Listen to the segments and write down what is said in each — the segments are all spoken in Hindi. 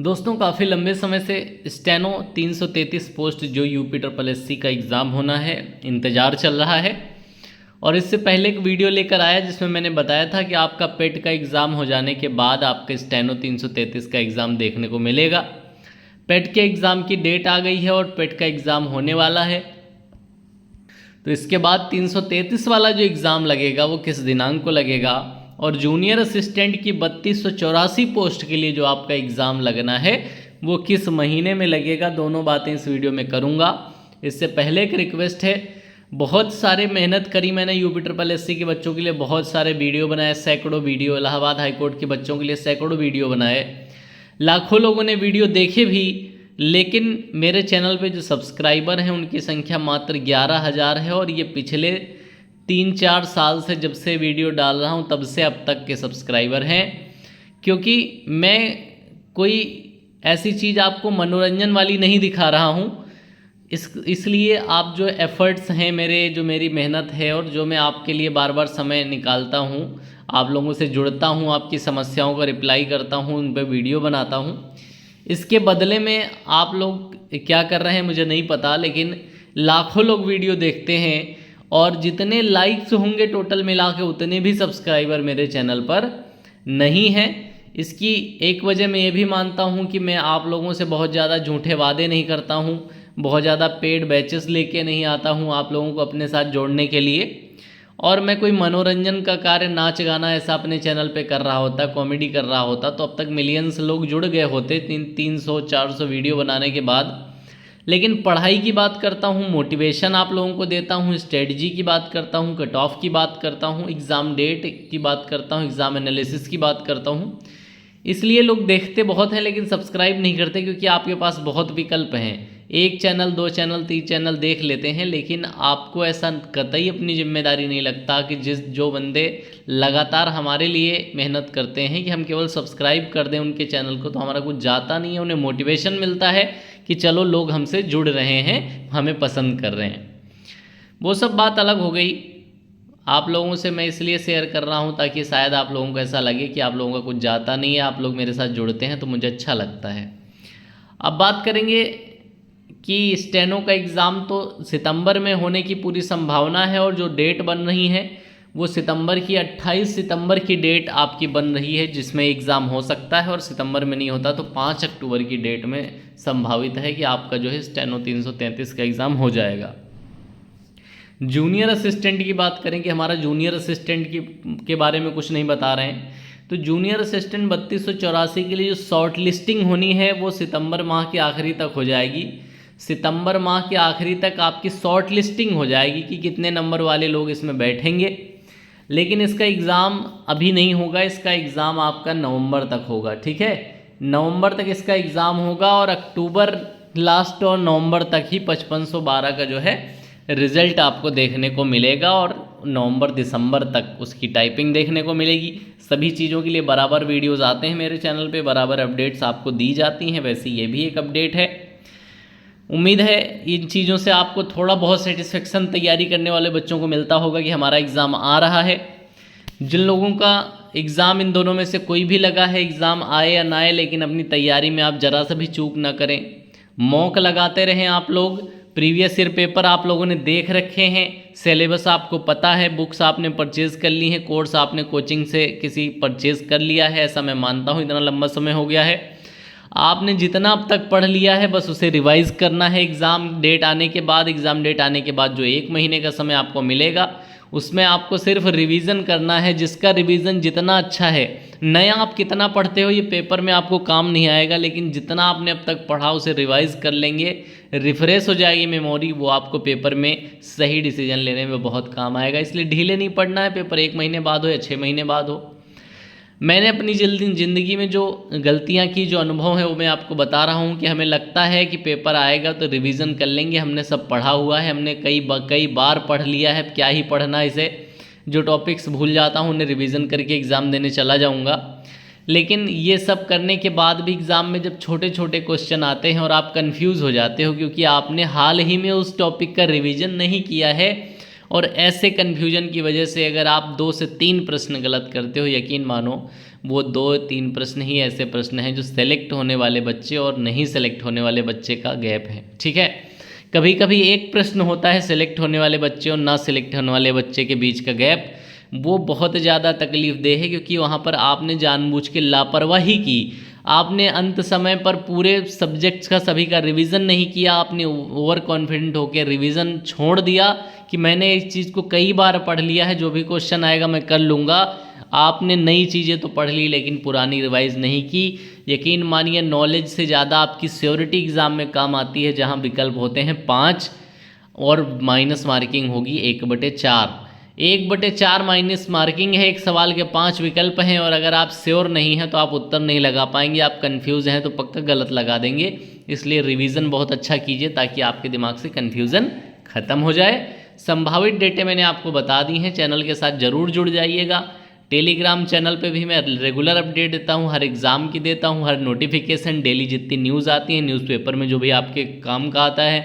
दोस्तों काफ़ी लंबे समय से स्टेनो 333 पोस्ट जो UPSSC का एग्ज़ाम होना है इंतज़ार चल रहा है। और इससे पहले एक वीडियो लेकर आया जिसमें मैंने बताया था कि आपका पेट का एग्ज़ाम हो जाने के बाद आपका स्टेनो 333 का एग्ज़ाम देखने को मिलेगा। पेट के एग्ज़ाम की डेट आ गई है और पेट का एग्ज़ाम होने वाला है। तो इसके बाद 333 वाला जो एग्ज़ाम लगेगा वो किस दिनांक को लगेगा और जूनियर असिस्टेंट की 3284 पोस्ट के लिए जो आपका एग्ज़ाम लगना है वो किस महीने में लगेगा, दोनों बातें इस वीडियो में करूँगा। इससे पहले एक रिक्वेस्ट है, बहुत सारे मेहनत करी मैंने UPSSC के बच्चों के लिए, बहुत सारे वीडियो बनाए, सैकड़ों वीडियो, इलाहाबाद हाईकोर्ट के बच्चों के लिए सैकड़ों वीडियो बनाए, लाखों लोगों ने वीडियो देखे भी, लेकिन मेरे चैनल पे जो सब्सक्राइबर हैं उनकी संख्या मात्र 11,000 है। और ये पिछले 3-4 साल से जब से वीडियो डाल रहा हूँ तब से अब तक के सब्सक्राइबर हैं, क्योंकि मैं कोई ऐसी चीज़ आपको मनोरंजन वाली नहीं दिखा रहा हूँ। इसलिए आप जो एफ़र्ट्स हैं मेरे, जो मेरी मेहनत है और जो मैं आपके लिए बार बार समय निकालता हूँ, आप लोगों से जुड़ता हूँ, आपकी समस्याओं का रिप्लाई करता हूँ, उन पर वीडियो बनाता हूँ, इसके बदले में आप लोग क्या कर रहे हैं मुझे नहीं पता, लेकिन लाखों लोग वीडियो देखते हैं और जितने लाइक्स होंगे टोटल मिला के उतने भी सब्सक्राइबर मेरे चैनल पर नहीं हैं। इसकी एक वजह मैं ये भी मानता हूँ कि मैं आप लोगों से बहुत ज़्यादा झूठे वादे नहीं करता हूँ, बहुत ज़्यादा पेड बैचेस लेके नहीं आता हूँ आप लोगों को अपने साथ जोड़ने के लिए। और मैं कोई मनोरंजन का कार्य, नाच गाना ऐसा अपने चैनल पे कर रहा होता, कॉमेडी कर रहा होता तो अब तक मिलियंस लोग जुड़ गए होते 300-400 वीडियो बनाने के बाद। लेकिन पढ़ाई की बात करता हूँ, मोटिवेशन आप लोगों को देता हूँ, स्ट्रेटजी की बात करता हूँ, कट ऑफ की बात करता हूँ, एग्ज़ाम डेट की बात करता हूँ, एग्ज़ाम एनालिसिस की बात करता हूँ। इसलिए लोग देखते बहुत हैं लेकिन सब्सक्राइब नहीं करते, क्योंकि आपके पास बहुत विकल्प हैं। 1 चैनल, 2 चैनल, 3 चैनल देख लेते हैं, लेकिन आपको ऐसा कतई अपनी जिम्मेदारी नहीं लगता कि जो बंदे लगातार हमारे लिए मेहनत करते हैं कि हम केवल सब्सक्राइब कर दें उनके चैनल को, तो हमारा कुछ जाता नहीं है। उन्हें मोटिवेशन मिलता है कि चलो लोग हमसे जुड़ रहे हैं, हमें पसंद कर रहे हैं। वो सब बात अलग हो गई। आप लोगों से मैं इसलिए शेयर कर रहा हूँ ताकि शायद आप लोगों को ऐसा लगे कि आप लोगों का कुछ जाता नहीं है, आप लोग मेरे साथ जुड़ते हैं तो मुझे अच्छा लगता है। अब बात करेंगे कि स्टेनो का एग्ज़ाम तो सितंबर में होने की पूरी संभावना है और जो डेट बन रही है वो सितंबर की 28 सितंबर की डेट आपकी बन रही है जिसमें एग्ज़ाम हो सकता है। और सितंबर में नहीं होता तो 5 अक्टूबर की डेट में संभावित है कि आपका जो है स्टेनो 333 का एग्ज़ाम हो जाएगा। जूनियर असिस्टेंट की बात करें कि हमारा जूनियर असिस्टेंट के बारे में कुछ नहीं बता रहे हैं, तो जूनियर असिस्टेंट 3284 के लिए जो शॉर्ट लिस्टिंग होनी है वो सितंबर माह के आखिरी तक हो जाएगी। सितंबर माह के आखिरी तक आपकी शॉर्ट लिस्टिंग हो जाएगी कि कितने नंबर वाले लोग इसमें बैठेंगे। लेकिन इसका एग्ज़ाम अभी नहीं होगा, इसका एग्ज़ाम आपका नवंबर तक होगा, ठीक है। नवंबर तक इसका एग्ज़ाम होगा और अक्टूबर लास्ट और नवंबर तक ही 5512 का जो है रिज़ल्ट आपको देखने को मिलेगा और नवंबर दिसंबर तक उसकी टाइपिंग देखने को मिलेगी। सभी चीज़ों के लिए बराबर वीडियोज़ आते हैं मेरे चैनल पे, बराबर अपडेट्स आपको दी जाती हैं। वैसे ये भी एक अपडेट है। उम्मीद है इन चीज़ों से आपको थोड़ा बहुत सेटिस्फेक्शन तैयारी करने वाले बच्चों को मिलता होगा कि हमारा एग्ज़ाम आ रहा है। जिन लोगों का एग्ज़ाम इन दोनों में से कोई भी लगा है, एग्ज़ाम आए या ना आए, लेकिन अपनी तैयारी में आप ज़रा सा भी चूक ना करें, मॉक लगाते रहें आप लोग। प्रीवियस ईयर पेपर आप लोगों ने देख रखे हैं, सिलेबस आपको पता है, बुक्स आपने परचेज़ कर ली हैं, कोर्स आपने कोचिंग से किसी परचेज़ कर लिया है, ऐसा मैं मानता हूँ, इतना लंबा समय हो गया है। आपने जितना अब तक पढ़ लिया है बस उसे रिवाइज़ करना है। एग्ज़ाम डेट आने के बाद जो 1 महीने का समय आपको मिलेगा उसमें आपको सिर्फ रिवीजन करना है। जिसका रिवीजन जितना अच्छा है, नया आप कितना पढ़ते हो ये पेपर में आपको काम नहीं आएगा, लेकिन जितना आपने अब तक पढ़ा उसे रिवाइज़ कर लेंगे, रिफ्रेश हो जाएगी मेमोरी, वो आपको पेपर में सही डिसीजन लेने में बहुत काम आएगा। इसलिए ढीले नहीं पढ़ना है, पेपर 1 महीने बाद हो या 6 महीने बाद हो। मैंने अपनी ज़िंदगी में जो गलतियां की, जो अनुभव है वो मैं आपको बता रहा हूं कि हमें लगता है कि पेपर आएगा तो रिवीजन कर लेंगे, हमने सब पढ़ा हुआ है, हमने कई बार पढ़ लिया है, क्या ही पढ़ना इसे, जो टॉपिक्स भूल जाता हूं उन्हें रिवीजन करके एग्ज़ाम देने चला जाऊंगा। लेकिन ये सब करने के बाद भी एग्ज़ाम में जब छोटे छोटे क्वेश्चन आते हैं और आप कन्फ्यूज़ हो जाते हो क्योंकि आपने हाल ही में उस टॉपिक का रिवीजन नहीं किया है, और ऐसे कन्फ्यूजन की वजह से अगर आप 2 से 3 प्रश्न गलत करते हो, यकीन मानो वो 2-3 प्रश्न ही ऐसे प्रश्न हैं जो सेलेक्ट होने वाले बच्चे और नहीं सेलेक्ट होने वाले बच्चे का गैप है। ठीक है, कभी कभी एक प्रश्न होता है सेलेक्ट होने वाले बच्चे और ना सेलेक्ट होने वाले बच्चे के बीच का गैप, वो बहुत ज़्यादा तकलीफ़देह है, क्योंकि वहाँ पर आपने जानबूझ के लापरवाही की। आपने अंत समय पर पूरे सब्जेक्ट्स का सभी का रिवीजन नहीं किया, आपने ओवर कॉन्फिडेंट होकर रिवीजन छोड़ दिया कि मैंने इस चीज़ को कई बार पढ़ लिया है, जो भी क्वेश्चन आएगा मैं कर लूँगा। आपने नई चीज़ें तो पढ़ ली लेकिन पुरानी रिवाइज नहीं की। यकीन मानिए नॉलेज से ज़्यादा आपकी श्योरिटी एग्ज़ाम में काम आती है, जहाँ विकल्प होते हैं 5 और माइनस मार्किंग होगी 1/4। 1/4 माइनस मार्किंग है, एक सवाल के 5 विकल्प हैं, और अगर आप श्योर नहीं हैं तो आप उत्तर नहीं लगा पाएंगे। आप कंफ्यूज हैं तो पक्का गलत लगा देंगे। इसलिए रिवीजन बहुत अच्छा कीजिए ताकि आपके दिमाग से कन्फ्यूज़न ख़त्म हो जाए। संभावित डेटे मैंने आपको बता दी हैं, चैनल के साथ ज़रूर जुड़ जाइएगा। टेलीग्राम चैनल पे भी मैं रेगुलर अपडेट देता हूँ, हर एग्ज़ाम की देता हूँ, हर नोटिफिकेशन, डेली जितनी न्यूज़ आती है, न्यूज़पेपर में जो भी आपके काम का आता है,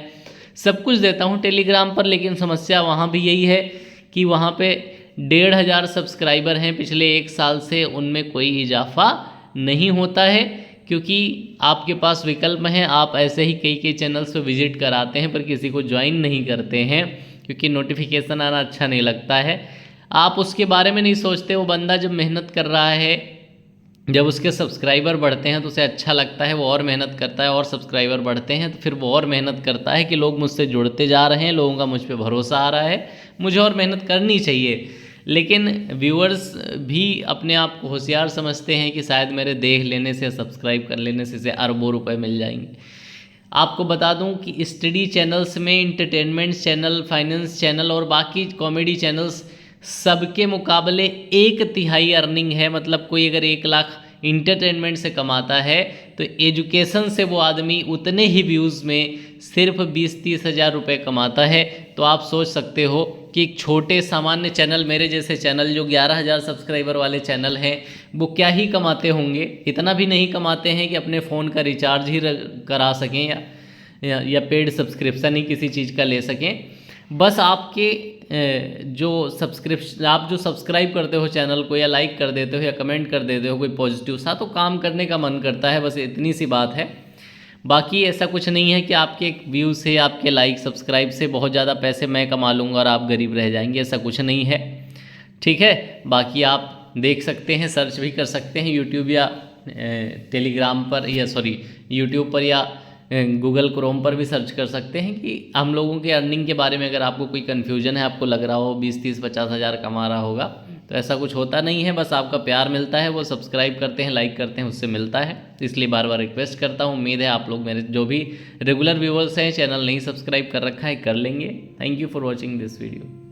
सब कुछ देता हूँ टेलीग्राम पर। लेकिन समस्या वहाँ भी यही है कि वहाँ पे 1500 सब्सक्राइबर हैं पिछले 1 साल से, उनमें कोई इजाफा नहीं होता है, क्योंकि आपके पास विकल्प हैं। आप ऐसे ही कई कई चैनल्स पे विजिट कराते हैं पर किसी को ज्वाइन नहीं करते हैं, क्योंकि नोटिफिकेशन आना अच्छा नहीं लगता है। आप उसके बारे में नहीं सोचते, वो बंदा जब मेहनत कर रहा है, जब उसके सब्सक्राइबर बढ़ते हैं तो उसे अच्छा लगता है, वो और मेहनत करता है, और सब्सक्राइबर बढ़ते हैं तो फिर वो और मेहनत करता है कि लोग मुझसे जुड़ते जा रहे हैं, लोगों का मुझ पे भरोसा आ रहा है, मुझे और मेहनत करनी चाहिए। लेकिन व्यूअर्स भी अपने आप को होशियार समझते हैं कि शायद मेरे देख लेने से, सब्सक्राइब कर लेने से अरबों रुपए मिल जाएंगे। आपको बता दूं कि स्टडी चैनल्स में इंटरटेनमेंट चैनल, फाइनेंस चैनल और बाकी कॉमेडी चैनल्स सबके मुकाबले 1/3 अर्निंग है। मतलब कोई अगर 1 लाख इंटरटेनमेंट से कमाता है तो एजुकेशन से वो आदमी उतने ही व्यूज़ में सिर्फ 20-30 हज़ार रुपये कमाता है। तो आप सोच सकते हो कि एक छोटे सामान्य चैनल, मेरे जैसे चैनल जो 11,000 सब्सक्राइबर वाले चैनल हैं, वो क्या ही कमाते होंगे। इतना भी नहीं कमाते हैं कि अपने फ़ोन का रिचार्ज ही करा सकें या पेड सब्सक्रिप्शन ही किसी चीज़ का ले सकें। बस आपके जो आप जो सब्सक्राइब करते हो चैनल को, या लाइक कर देते हो, या कमेंट कर देते हो कोई पॉजिटिव सा, तो काम करने का मन करता है। बस इतनी सी बात है। बाकी ऐसा कुछ नहीं है कि आपके व्यू से, आपके लाइक सब्सक्राइब से बहुत ज़्यादा पैसे मैं कमा लूँगा और आप गरीब रह जाएंगे, ऐसा कुछ नहीं है। ठीक है, बाकी आप देख सकते हैं, सर्च भी कर सकते हैं यूट्यूब या टेलीग्राम पर, या यूट्यूब पर या गूगल क्रोम पर भी सर्च कर सकते हैं कि हम लोगों के अर्निंग के बारे में अगर आपको कोई कन्फ्यूजन है, आपको लग रहा हो 20-30-50 हज़ार कमा रहा होगा, तो ऐसा कुछ होता नहीं है। बस आपका प्यार मिलता है, वो सब्सक्राइब करते हैं, लाइक करते हैं, उससे मिलता है। इसलिए बार बार रिक्वेस्ट करता हूँ। उम्मीद है आप लोग, मेरे जो भी रेगुलर व्यूअर्स हैं, चैनल नहीं सब्सक्राइब कर रखा है, कर लेंगे। Thank you for watching this video.